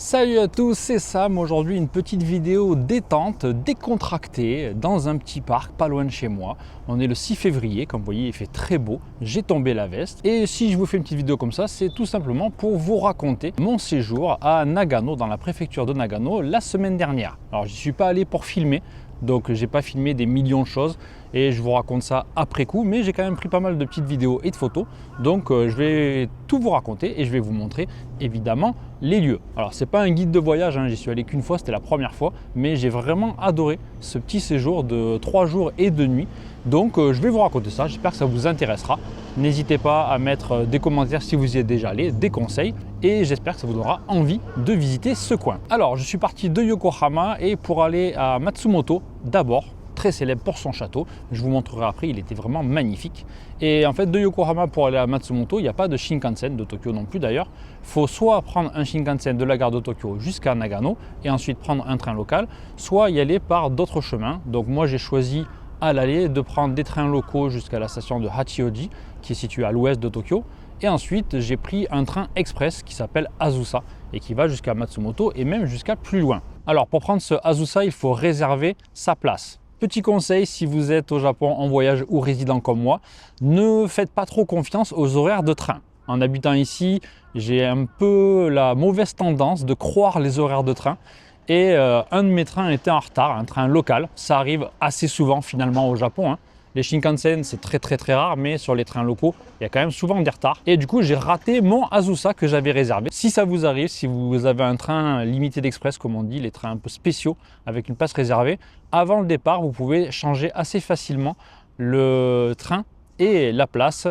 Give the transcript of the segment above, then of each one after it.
Salut à tous, c'est Sam. Aujourd'hui une petite vidéo détente, décontractée dans un petit parc pas loin de chez moi. On est le 6 février, comme vous voyez il fait très beau, j'ai tombé la veste. Et si je vous fais une petite vidéo comme ça, c'est tout simplement pour vous raconter mon séjour à Nagano, dans la préfecture de Nagano, la semaine dernière. Alors j'y suis pas allé pour filmer, donc j'ai pas filmé des millions de choses et je vous raconte ça après coup, mais j'ai quand même pris pas mal de petites vidéos et de photos, donc je vais tout vous raconter et je vais vous montrer évidemment les lieux. Alors c'est pas un guide de voyage, hein, j'y suis allé qu'une fois, c'était la première fois, mais j'ai vraiment adoré ce petit séjour de 3 jours et 2 nuits, donc je vais vous raconter ça, j'espère que ça vous intéressera. N'hésitez pas à mettre des commentaires si vous y êtes déjà allé, des conseils, et j'espère que ça vous donnera envie de visiter ce coin. Alors je suis parti de Yokohama et pour aller à Matsumoto d'abord, très célèbre pour son château, je vous montrerai après, il était vraiment magnifique. Et en fait de Yokohama pour aller à Matsumoto, il n'y a pas de Shinkansen, de Tokyo non plus d'ailleurs. Il faut soit prendre un Shinkansen de la gare de Tokyo jusqu'à Nagano et ensuite prendre un train local, soit y aller par d'autres chemins. Donc moi j'ai choisi à l'aller de prendre des trains locaux jusqu'à la station de Hachioji qui est située à l'ouest de Tokyo. Et ensuite, j'ai pris un train express qui s'appelle Azusa et qui va jusqu'à Matsumoto et même jusqu'à plus loin. Alors, pour prendre ce Azusa, il faut réserver sa place. Petit conseil, si vous êtes au Japon en voyage ou résident comme moi, ne faites pas trop confiance aux horaires de train. En habitant ici, j'ai un peu la mauvaise tendance de croire les horaires de train. Et un de mes trains était en retard, un train local. Ça arrive assez souvent finalement au Japon, hein. Les Shinkansen, c'est très rare, mais sur les trains locaux, il y a quand même souvent des retards. Et du coup, j'ai raté mon Azusa que j'avais réservé. Si ça vous arrive, si vous avez un train limité d'express, comme on dit, les trains un peu spéciaux avec une place réservée, avant le départ, vous pouvez changer assez facilement le train et la place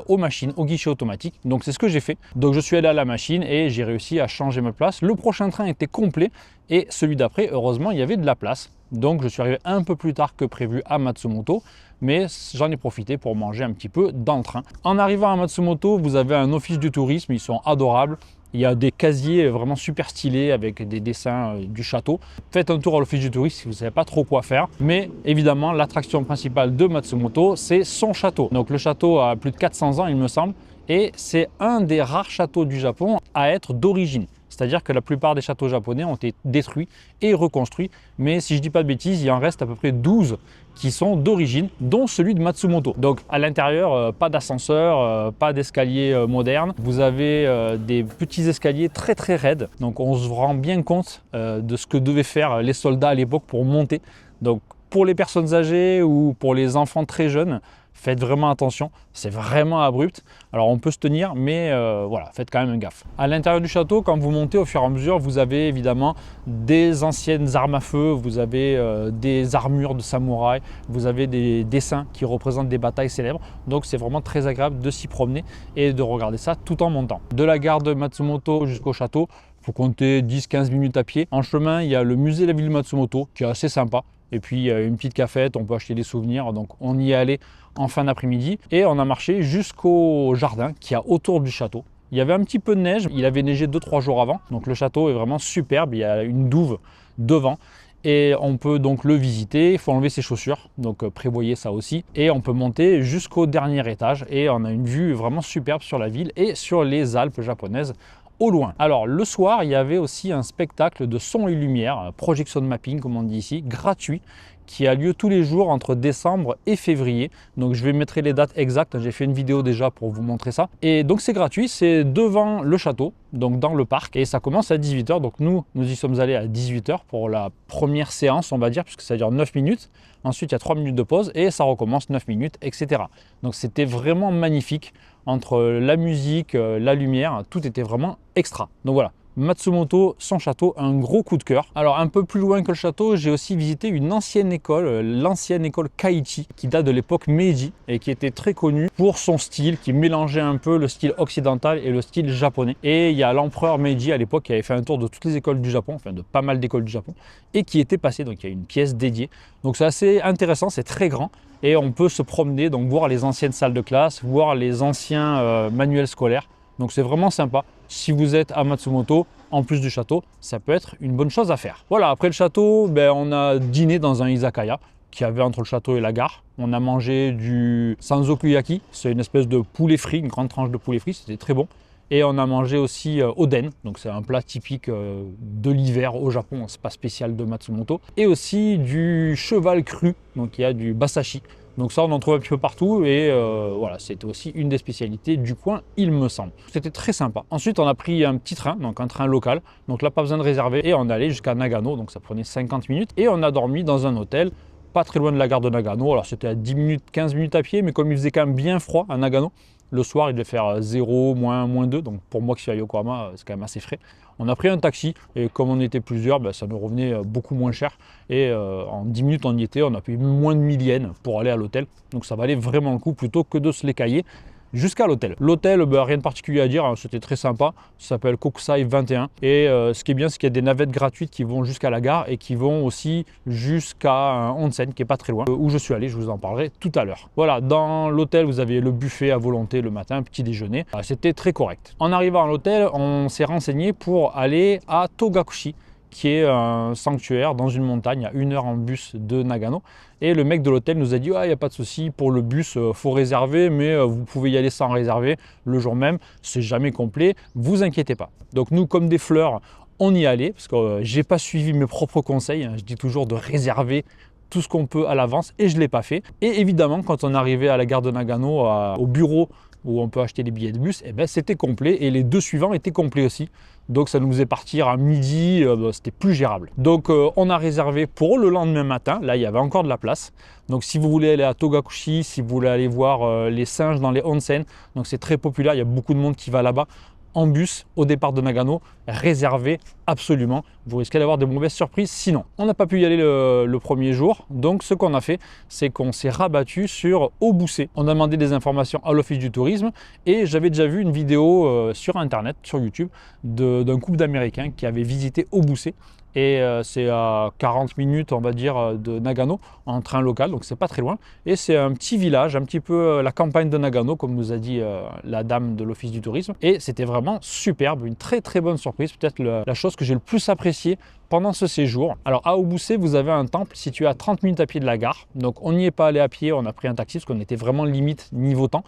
aux machines, au guichet automatique. Donc c'est ce que j'ai fait. Donc je suis allé à la machine et j'ai réussi à changer ma place. Le prochain train était complet et celui d'après, heureusement, il y avait de la place. Donc je suis arrivé un peu plus tard que prévu à Matsumoto, mais j'en ai profité pour manger un petit peu dans le train. En arrivant à Matsumoto, vous avez un office du tourisme, ils sont adorables. Il y a des casiers vraiment super stylés avec des dessins du château. Faites un tour à l'office du tourisme si vous ne savez pas trop quoi faire. Mais évidemment, l'attraction principale de Matsumoto, c'est son château. Donc le château a plus de 400 ans, il me semble, et c'est un des rares châteaux du Japon à être d'origine. C'est-à-dire que la plupart des châteaux japonais ont été détruits et reconstruits. Mais si je ne dis pas de bêtises, il en reste à peu près 12 qui sont d'origine, dont celui de Matsumoto. Donc à l'intérieur, pas d'ascenseur, pas d'escalier moderne. Vous avez des petits escaliers très raides. Donc on se rend bien compte de ce que devaient faire les soldats à l'époque pour monter. Donc pour les personnes âgées ou pour les enfants très jeunes, faites vraiment attention, c'est vraiment abrupt. Alors on peut se tenir, mais voilà, faites quand même gaffe. À l'intérieur du château, quand vous montez au fur et à mesure, vous avez évidemment des anciennes armes à feu, vous avez des armures de samouraï, vous avez des dessins qui représentent des batailles célèbres. Donc c'est vraiment très agréable de s'y promener et de regarder ça tout en montant. De la gare de Matsumoto jusqu'au château, il faut compter 10-15 minutes à pied. En chemin, il y a le musée de la ville de Matsumoto qui est assez sympa. Et puis une petite cafette, on peut acheter des souvenirs. Donc on y est allé en fin d'après-midi et on a marché jusqu'au jardin qui a autour du château. Il y avait un petit peu de neige, il avait neigé 2-3 jours avant. Donc le château est vraiment superbe, il y a une douve devant. Et on peut donc le visiter, il faut enlever ses chaussures, donc prévoyez ça aussi. Et on peut monter jusqu'au dernier étage et on a une vue vraiment superbe sur la ville et sur les Alpes japonaises au loin. Alors le soir, il y avait aussi un spectacle de son et lumière, projection mapping comme on dit ici, gratuit, qui a lieu tous les jours entre décembre et février. Donc je vais mettre les dates exactes, j'ai fait une vidéo déjà pour vous montrer ça. Et donc c'est gratuit, c'est devant le château, donc dans le parc, et ça commence à 18 h. Donc nous y sommes allés à 18 h pour la première séance, on va dire, puisque ça dure 9 minutes. Ensuite, il y a 3 minutes de pause et ça recommence 9 minutes, etc. Donc c'était vraiment magnifique. Entre la musique, la lumière, tout était vraiment extra. Donc voilà, Matsumoto, son château, un gros coup de cœur. Alors un peu plus loin que le château, j'ai aussi visité une ancienne école, l'ancienne école Kaiichi, qui date de l'époque Meiji et qui était très connue pour son style, qui mélangeait un peu le style occidental et le style japonais. Et il y a l'empereur Meiji à l'époque qui avait fait un tour de toutes les écoles du Japon, enfin de pas mal d'écoles du Japon, et qui était passé, donc il y a une pièce dédiée. Donc c'est assez intéressant, c'est très grand. Et on peut se promener, donc voir les anciennes salles de classe, voir les anciens manuels scolaires. Donc c'est vraiment sympa. Si vous êtes à Matsumoto, en plus du château, ça peut être une bonne chose à faire. Voilà, après le château, on a dîné dans un izakaya qui avait entre le château et la gare. On a mangé du sanzokuyaki, c'est une espèce de poulet frit, une grande tranche de poulet frit, c'était très bon. Et on a mangé aussi oden, donc c'est un plat typique de l'hiver au Japon, c'est pas spécial de Matsumoto. Et aussi du cheval cru, donc il y a du basashi. Donc ça, on en trouve un petit peu partout et voilà, c'était aussi une des spécialités du coin, il me semble. C'était très sympa. Ensuite, on a pris un petit train, donc un train local. Donc là, pas besoin de réserver et on allait jusqu'à Nagano, donc ça prenait 50 minutes. Et on a dormi dans un hôtel, pas très loin de la gare de Nagano. Alors c'était à 10 minutes, 15 minutes à pied, mais comme il faisait quand même bien froid à Nagano, le soir, il devait faire 0, moins 2. Donc pour moi qui suis à Yokohama, c'est quand même assez frais. On a pris un taxi et comme on était plusieurs, ça nous revenait beaucoup moins cher. Et en 10 minutes, on y était. On a payé moins de 1000 yens pour aller à l'hôtel. Donc ça valait vraiment le coup plutôt que de se les cailler jusqu'à l'hôtel. L'hôtel, rien de particulier à dire, hein, c'était très sympa. Ça s'appelle Kokusai 21. Et ce qui est bien, c'est qu'il y a des navettes gratuites qui vont jusqu'à la gare et qui vont aussi jusqu'à un onsen qui est pas très loin, où je suis allé, je vous en parlerai tout à l'heure. Voilà, dans l'hôtel, vous avez le buffet à volonté le matin, petit déjeuner. C'était très correct. En arrivant à l'hôtel, on s'est renseigné pour aller à Togakushi, qui est un sanctuaire dans une montagne à 1 heure en bus de Nagano. Et le mec de l'hôtel nous a dit il n'y a pas de souci, pour le bus, faut réserver, mais vous pouvez y aller sans réserver le jour même, c'est jamais complet, vous inquiétez pas. Donc nous, comme des fleurs, on y allait, parce que j'ai pas suivi mes propres conseils, hein. Je dis toujours de réserver tout ce qu'on peut à l'avance et je ne l'ai pas fait. Et évidemment, quand on est arrivé à la gare de Nagano, au bureau où on peut acheter les billets de bus, c'était complet et les 2 suivants étaient complets aussi. Donc ça nous faisait partir à midi, c'était plus gérable. Donc on a réservé pour le lendemain matin, là il y avait encore de la place. Donc si vous voulez aller à Togakushi, si vous voulez aller voir les singes dans les onsen, donc c'est très populaire, il y a beaucoup de monde qui va là-bas. En bus au départ de Nagano, réservé absolument. Vous risquez d'avoir de mauvaises surprises sinon. On n'a pas pu y aller le premier jour, donc ce qu'on a fait, c'est qu'on s'est rabattu sur Obuse. On a demandé des informations à l'office du tourisme et j'avais déjà vu une vidéo sur internet, sur YouTube, d'un couple d'Américains qui avait visité Obuse. Et c'est à 40 minutes, on va dire, de Nagano en train local, donc c'est pas très loin. Et c'est un petit village, un petit peu la campagne de Nagano, comme nous a dit la dame de l'office du tourisme. Et c'était vraiment superbe, une très très bonne surprise, peut-être la chose que j'ai le plus appréciée pendant ce séjour. Alors à Obuse, vous avez un temple situé à 30 minutes à pied de la gare. Donc on n'y est pas allé à pied, on a pris un taxi parce qu'on était vraiment limite niveau temps.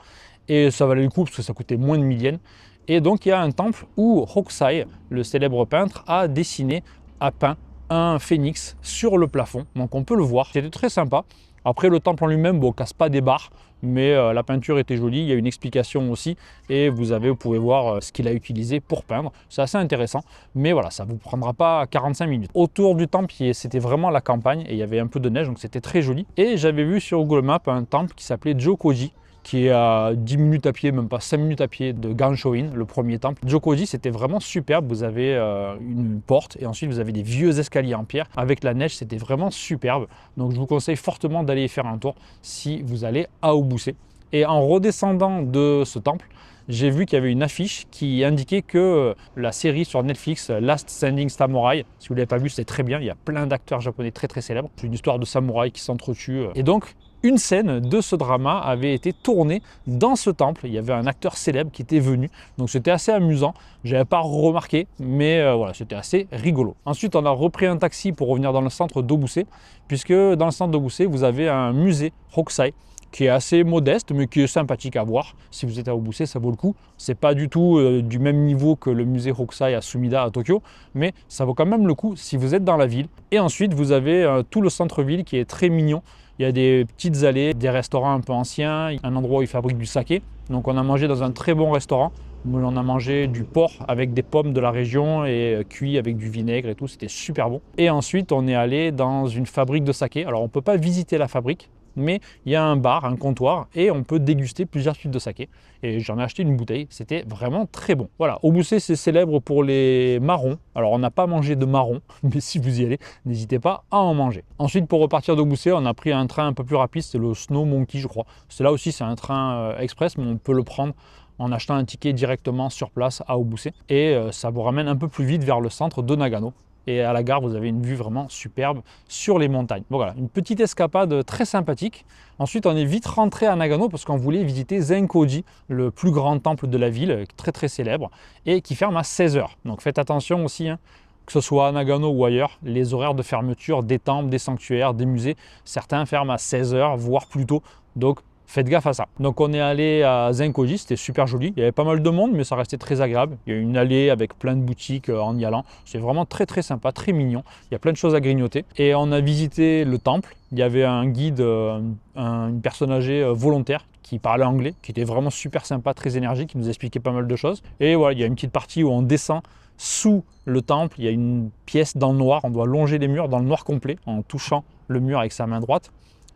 Et ça valait le coup parce que ça coûtait moins de 1000 yens. Et donc il y a un temple où Hokusai, le célèbre peintre, a dessiné a peint un phénix sur le plafond, donc on peut le voir, c'était très sympa. Après le temple en lui-même, bon, casse pas des barres, mais la peinture était jolie, il y a une explication aussi et vous pouvez voir ce qu'il a utilisé pour peindre, c'est assez intéressant, mais voilà, ça ne vous prendra pas 45 minutes. Autour du temple, c'était vraiment la campagne et il y avait un peu de neige, donc c'était très joli. Et j'avais vu sur Google Maps un temple qui s'appelait Jokoji, qui est à 10 minutes à pied, même pas 5 minutes à pied de Ganshoin, le premier temple. Jokoji, c'était vraiment superbe. Vous avez une porte et ensuite vous avez des vieux escaliers en pierre. Avec la neige, c'était vraiment superbe. Donc je vous conseille fortement d'aller y faire un tour si vous allez à Obuse. Et en redescendant de ce temple, j'ai vu qu'il y avait une affiche qui indiquait que la série sur Netflix Last Standing Samurai, si vous ne l'avez pas vu, c'est très bien. Il y a plein d'acteurs japonais très très célèbres. C'est une histoire de samouraï qui s'entretuent. Et donc, une scène de ce drama avait été tournée dans ce temple. Il y avait un acteur célèbre qui était venu. Donc c'était assez amusant. Je n'avais pas remarqué, mais voilà, c'était assez rigolo. Ensuite, on a repris un taxi pour revenir dans le centre d'Obuse, puisque dans le centre d'Obuse, vous avez un musée Hokusai qui est assez modeste, mais qui est sympathique à voir. Si vous êtes à Obuse, ça vaut le coup. C'est pas du tout du même niveau que le musée Hokusai à Sumida à Tokyo, mais ça vaut quand même le coup si vous êtes dans la ville. Et ensuite, vous avez tout le centre-ville qui est très mignon. Il y a des petites allées, des restaurants un peu anciens, un endroit où ils fabriquent du saké. Donc on a mangé dans un très bon restaurant. On a mangé du porc avec des pommes de la région et cuit avec du vinaigre et tout, c'était super bon. Et ensuite on est allé dans une fabrique de saké. Alors on ne peut pas visiter la fabrique, mais il y a un bar, un comptoir et on peut déguster plusieurs types de saké. Et j'en ai acheté une bouteille, c'était vraiment très bon. Voilà, Obuse c'est célèbre pour les marrons. Alors on n'a pas mangé de marrons, mais si vous y allez, n'hésitez pas à en manger. Ensuite pour repartir d'Obuse, on a pris un train un peu plus rapide, c'est le Snow Monkey je crois. C'est là aussi c'est un train express, mais on peut le prendre en achetant un ticket directement sur place à Obuse. Et ça vous ramène un peu plus vite vers le centre de Nagano. Et à la gare, vous avez une vue vraiment superbe sur les montagnes. Bon, voilà, une petite escapade très sympathique. Ensuite, on est vite rentré à Nagano parce qu'on voulait visiter Zenkoji, le plus grand temple de la ville, très très célèbre, et qui ferme à 16 h. Donc faites attention aussi, hein, que ce soit à Nagano ou ailleurs, les horaires de fermeture des temples, des sanctuaires, des musées, certains ferment à 16 h, voire plus tôt. Donc Faites gaffe à ça. Donc on est allé à Zenkoji, c'était super joli. Il y avait pas mal de monde, mais ça restait très agréable. Il y a une allée avec plein de boutiques en y allant. C'est vraiment très très sympa, très mignon. Il y a plein de choses à grignoter. Et on a visité le temple. Il y avait un guide, une personne âgée volontaire qui parlait anglais, qui était vraiment super sympa, très énergique, qui nous expliquait pas mal de choses. Et voilà, il y a une petite partie où on descend sous le temple. Il y a une pièce dans le noir. On doit longer les murs dans le noir complet en touchant le mur avec sa main droite.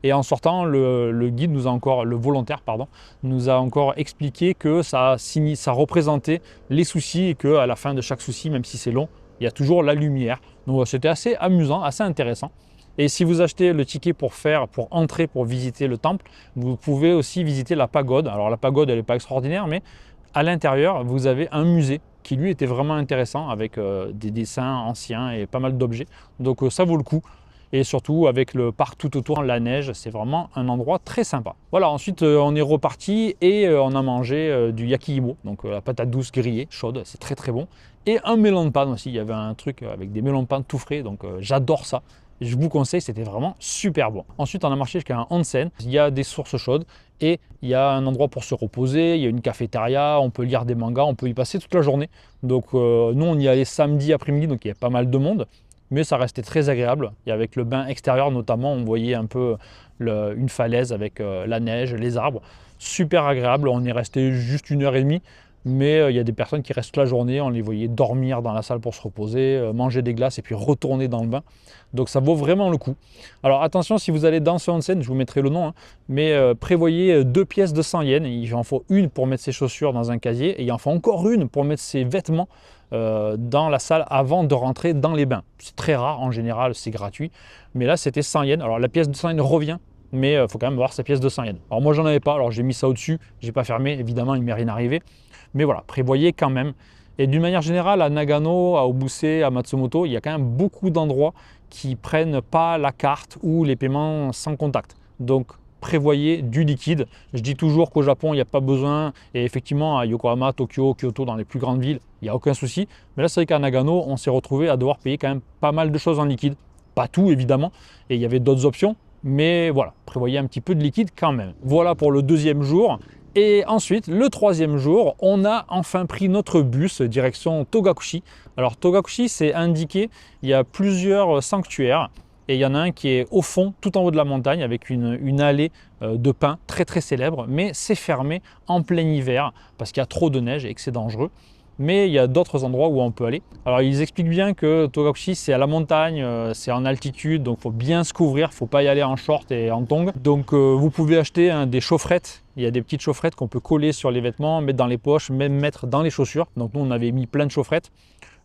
Et en sortant, le guide nous a encore, le volontaire, pardon, nous a encore expliqué que ça représentait les soucis et qu'à la fin de chaque souci, même si c'est long, il y a toujours la lumière. Donc c'était assez amusant, assez intéressant. Et si vous achetez le ticket pour entrer, pour visiter le temple, vous pouvez aussi visiter la pagode. Alors la pagode, elle n'est pas extraordinaire, mais à l'intérieur, vous avez un musée qui lui était vraiment intéressant avec des dessins anciens et pas mal d'objets. Donc ça vaut le coup. Et surtout avec le parc tout autour, la neige, c'est vraiment un endroit très sympa. Voilà, ensuite on est reparti et on a mangé du yakiimo, donc la patate douce grillée, chaude, c'est très très bon. Et un melon de panne aussi, il y avait un truc avec des melons de panne tout frais, donc j'adore ça. Je vous conseille, c'était vraiment super bon. Ensuite, on a marché jusqu'à un onsen. Il y a des sources chaudes et il y a un endroit pour se reposer. Il y a une cafétéria, on peut lire des mangas, on peut y passer toute la journée. Donc nous, on y allait samedi après-midi, donc il y avait pas mal de monde. Mais ça restait très agréable. Et avec le bain extérieur notamment, on voyait un peu une falaise avec la neige, les arbres. Super agréable. On est resté juste 1h30. Mais il y a des personnes qui restent la journée, on les voyait dormir dans la salle pour se reposer, manger des glaces et puis retourner dans le bain. Donc ça vaut vraiment le coup. Alors attention, si vous allez dans ce onsen, je vous mettrai le nom, hein, mais prévoyez 2 pièces de 100 yens. Il en faut une pour mettre ses chaussures dans un casier et il en faut encore une pour mettre ses vêtements dans la salle avant de rentrer dans les bains. C'est très rare, en général c'est gratuit, mais là c'était 100 yens. Alors la pièce de 100 yens revient, mais il faut quand même avoir sa pièce de 100 yens. Alors moi j'en avais pas, alors j'ai mis ça au-dessus, j'ai pas fermé, évidemment il m'est rien arrivé. Mais voilà, prévoyez quand même. Et d'une manière générale, à Nagano, à Obuse, à Matsumoto, il y a quand même beaucoup d'endroits qui prennent pas la carte ou les paiements sans contact. Donc prévoyez du liquide. Je dis toujours qu'au Japon, il n'y a pas besoin. Et effectivement, à Yokohama, Tokyo, Kyoto, dans les plus grandes villes, il n'y a aucun souci. Mais là, c'est vrai qu'à Nagano, on s'est retrouvé à devoir payer quand même pas mal de choses en liquide. Pas tout, évidemment. Et il y avait d'autres options. Mais voilà, prévoyez un petit peu de liquide quand même. Voilà pour le deuxième jour. Et ensuite, le troisième jour, on a enfin pris notre bus direction Togakushi. Alors Togakushi, c'est indiqué, il y a plusieurs sanctuaires et il y en a un qui est au fond, tout en haut de la montagne, avec une allée de pins très très célèbre, mais c'est fermé en plein hiver parce qu'il y a trop de neige et que c'est dangereux. Mais il y a d'autres endroits où on peut aller. Alors ils expliquent bien que Togakushi c'est à la montagne, c'est en altitude, donc il faut bien se couvrir, il ne faut pas y aller en short et en tongs. Donc vous pouvez acheter des chaufferettes, il y a des petites chaufferettes qu'on peut coller sur les vêtements, mettre dans les poches, même mettre dans les chaussures. Donc nous on avait mis plein de chaufferettes.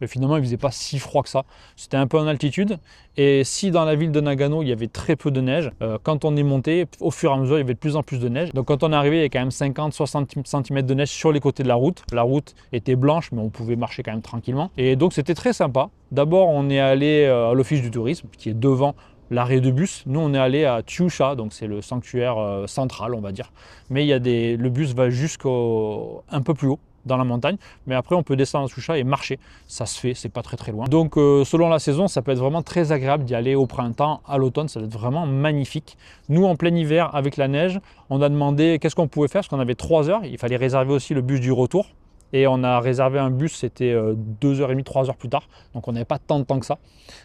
Mais finalement, il ne faisait pas si froid que ça. C'était un peu en altitude. Et si dans la ville de Nagano, il y avait très peu de neige, quand on est monté, au fur et à mesure, il y avait de plus en plus de neige. Donc quand on est arrivé, il y avait quand même 50-60 cm de neige sur les côtés de la route. La route était blanche, mais on pouvait marcher quand même tranquillement. Et donc c'était très sympa. D'abord, on est allé à l'office du tourisme, qui est devant l'arrêt de bus. Nous, on est allé à Tsusha, donc c'est le sanctuaire central, on va dire. Mais le bus va un peu plus haut dans la montagne, mais après on peut descendre à Tsusha et marcher, ça se fait, c'est pas très très loin. Donc selon la saison, ça peut être vraiment très agréable d'y aller au printemps, à l'automne, ça va être vraiment magnifique. Nous en plein hiver avec la neige, on a demandé qu'est-ce qu'on pouvait faire, parce qu'on avait 3 heures, il fallait réserver aussi le bus du retour, et on a réservé un bus, c'était 2h30, 3 heures plus tard, donc on n'avait pas tant de temps que ça.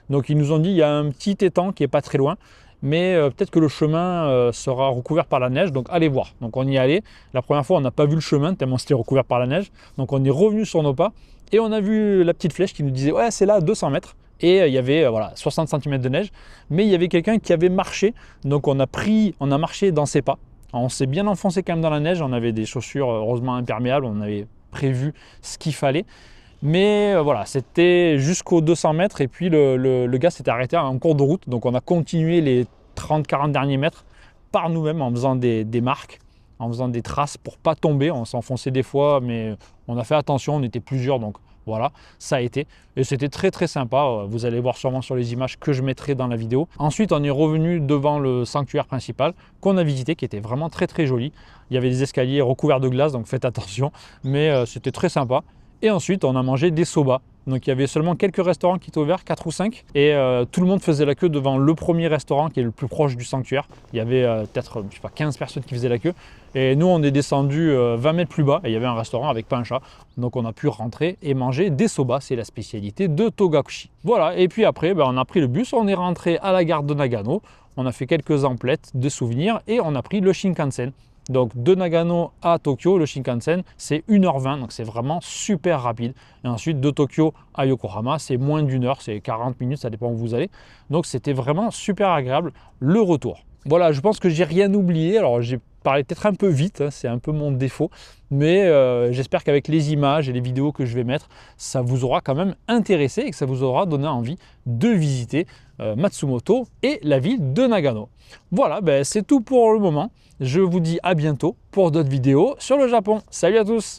Donc ils nous ont dit, il y a un petit étang qui est pas très loin, mais peut-être que le chemin sera recouvert par la neige, donc allez voir. Donc on y est allé. La première fois, on n'a pas vu le chemin, tellement c'était recouvert par la neige. Donc on est revenu sur nos pas et on a vu la petite flèche qui nous disait « Ouais, c'est là, 200 mètres ». Et il y avait 60 cm de neige, mais il y avait quelqu'un qui avait marché. Donc on a marché dans ses pas. Alors, on s'est bien enfoncé quand même dans la neige. On avait des chaussures heureusement imperméables, on avait prévu ce qu'il fallait. Mais voilà, c'était jusqu'aux 200 mètres et puis le gars s'était arrêté en cours de route. Donc on a continué les 30-40 derniers mètres par nous-mêmes en faisant des marques, en faisant des traces pour pas tomber. On s'enfonçait des fois, mais on a fait attention, on était plusieurs, donc voilà, ça a été. Et c'était très très sympa, vous allez voir sûrement sur les images que je mettrai dans la vidéo. Ensuite, on est revenu devant le sanctuaire principal qu'on a visité, qui était vraiment très très joli. Il y avait des escaliers recouverts de glace, donc faites attention, mais c'était très sympa. Et ensuite, on a mangé des soba. Donc il y avait seulement quelques restaurants qui étaient ouverts, 4 ou 5, et tout le monde faisait la queue devant le premier restaurant qui est le plus proche du sanctuaire. Il y avait peut-être, je sais pas, 15 personnes qui faisaient la queue. Et nous, on est descendu 20 mètres plus bas et il y avait un restaurant avec pain chat. Donc on a pu rentrer et manger des soba, c'est la spécialité de Togakushi. Voilà, et puis après, on a pris le bus, on est rentré à la gare de Nagano, on a fait quelques emplettes de souvenirs et on a pris le Shinkansen. Donc de Nagano à Tokyo, le Shinkansen, c'est 1h20, donc c'est vraiment super rapide. Et ensuite de Tokyo à Yokohama, c'est moins d'une heure, c'est 40 minutes, ça dépend où vous allez. Donc c'était vraiment super agréable le retour. Voilà, je pense que j'ai rien oublié. Alors j'ai parlé peut-être un peu vite, hein, c'est un peu mon défaut, mais j'espère qu'avec les images et les vidéos que je vais mettre, ça vous aura quand même intéressé et que ça vous aura donné envie de visiter Matsumoto et la ville de Nagano. Voilà, c'est tout pour le moment. Je vous dis à bientôt pour d'autres vidéos sur le Japon. Salut à tous!